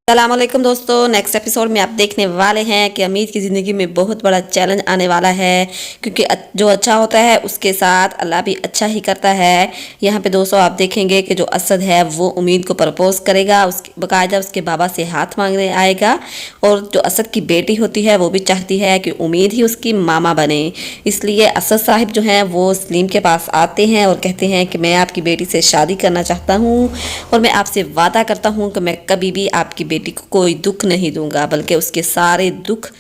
सलामकुम दोस्तों, next episode में आप देखने वाले हैं कि अमीर की ज़िंदगी में बहुत बड़ा चैलेंज आने वाला है। क्योंकि जो अच्छा होता है उसके साथ अल्लाह भी अच्छा ही करता है। यहाँ पे दोस्तों आप देखेंगे कि जो असद है वो उम्मीद को प्रपोज करेगा, उसके बाकायदा उसके बाबा से हाथ मांगने आएगा। और जो असद की बेटी होती है वो भी चाहती है कि उम्मीद ही उसकी मामा बने। इसलिए असद साहिब जो हैं वो सलीम के पास आते हैं और कहते हैं कि मैं आपकी बेटी से शादी करना चाहता हूँ और मैं आपसे वादा करता हूँ कि मैं कभी भी आपकी बेटी को कोई दुख नहीं दूंगा, बल्कि उसके सारे दुख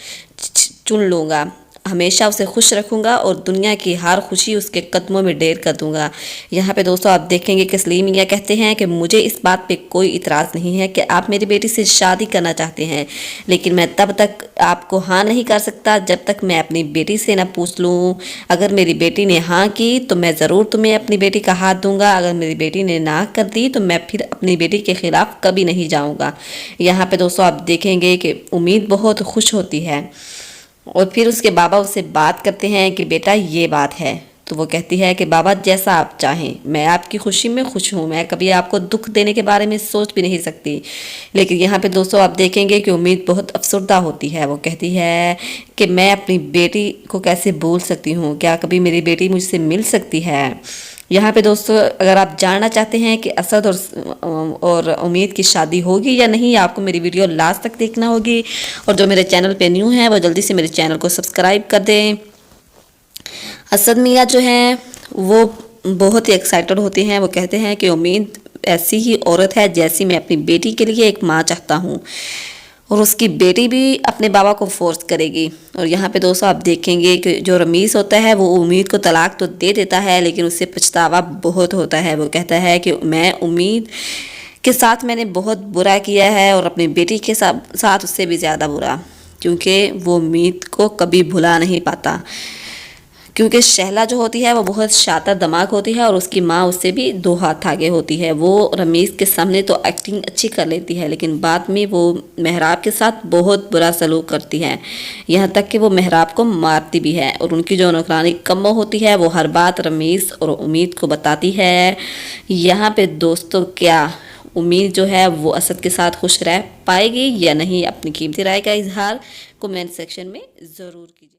चुन लूँगा, हमेशा उसे खुश रखूँगा और दुनिया की हर खुशी उसके कदमों में ढेर कर दूंगा। यहाँ पे दोस्तों आप देखेंगे कि सलीम यह कहते हैं कि मुझे इस बात पे कोई इतराज़ नहीं है कि आप मेरी बेटी से शादी करना चाहते हैं, लेकिन मैं तब तक आपको हाँ नहीं कर सकता जब तक मैं अपनी बेटी से ना पूछ लूँ। अगर मेरी बेटी ने हाँ की तो मैं ज़रूर तुम्हें अपनी बेटी का हाथ दूंगा, अगर मेरी बेटी ने ना कर दी तो मैं फिर अपनी बेटी के ख़िलाफ़ कभी नहीं जाऊँगा। यहाँ पर दोस्तों आप देखेंगे कि उम्मीद बहुत खुश होती है और फिर उसके बाबा उससे बात करते हैं कि बेटा ये बात है। तो वो कहती है कि बाबा जैसा आप चाहें, मैं आपकी खुशी में खुश हूँ, मैं कभी आपको दुख देने के बारे में सोच भी नहीं सकती। लेकिन यहाँ पे दोस्तों आप देखेंगे कि उम्मीद बहुत अफसरदा होती है। वो कहती है कि मैं अपनी बेटी को कैसे भूल सकती हूँ, क्या कभी मेरी बेटी मुझसे मिल सकती है। यहाँ पे दोस्तों अगर आप जानना चाहते हैं कि असद और उम्मीद की शादी होगी या नहीं, आपको मेरी वीडियो लास्ट तक देखना होगी। और जो मेरे चैनल पे न्यू है वो जल्दी से मेरे चैनल को सब्सक्राइब कर दें। असद मियाँ जो हैं वो बहुत ही एक्साइटेड होते हैं। वो कहते हैं कि उम्मीद ऐसी ही औरत है जैसी मैं अपनी बेटी के लिए एक माँ चाहता हूँ, और उसकी बेटी भी अपने बाबा को फोर्स करेगी। और यहाँ पे दोस्तों आप देखेंगे कि जो रमीज़ होता है वो उम्मीद को तलाक तो दे देता है, लेकिन उससे पछतावा बहुत होता है। वो कहता है कि मैं उम्मीद के साथ मैंने बहुत बुरा किया है और अपनी बेटी के साथ उससे भी ज़्यादा बुरा, क्योंकि वो उम्मीद को कभी भुला नहीं पाता। क्योंकि शहला जो होती है वो बहुत शातिर दिमाग होती है और उसकी माँ उससे भी दो हाथ आगे होती है। वो रमीज़ के सामने तो एक्टिंग अच्छी कर लेती है, लेकिन बाद में वो मेहराब के साथ बहुत बुरा सलूक करती है, यहाँ तक कि वो मेहराब को मारती भी है। और उनकी जो नौकरानी कम्मो होती है वो हर बात रमीज़ और उम्मीद को बताती है। यहाँ पे दोस्तों क्या उम्मीद जो है वो असद के साथ खुश रह पाएगी या नहीं, अपनी कीमती राय का इजहार कमेंट सेक्शन में ज़रूर कीजिए।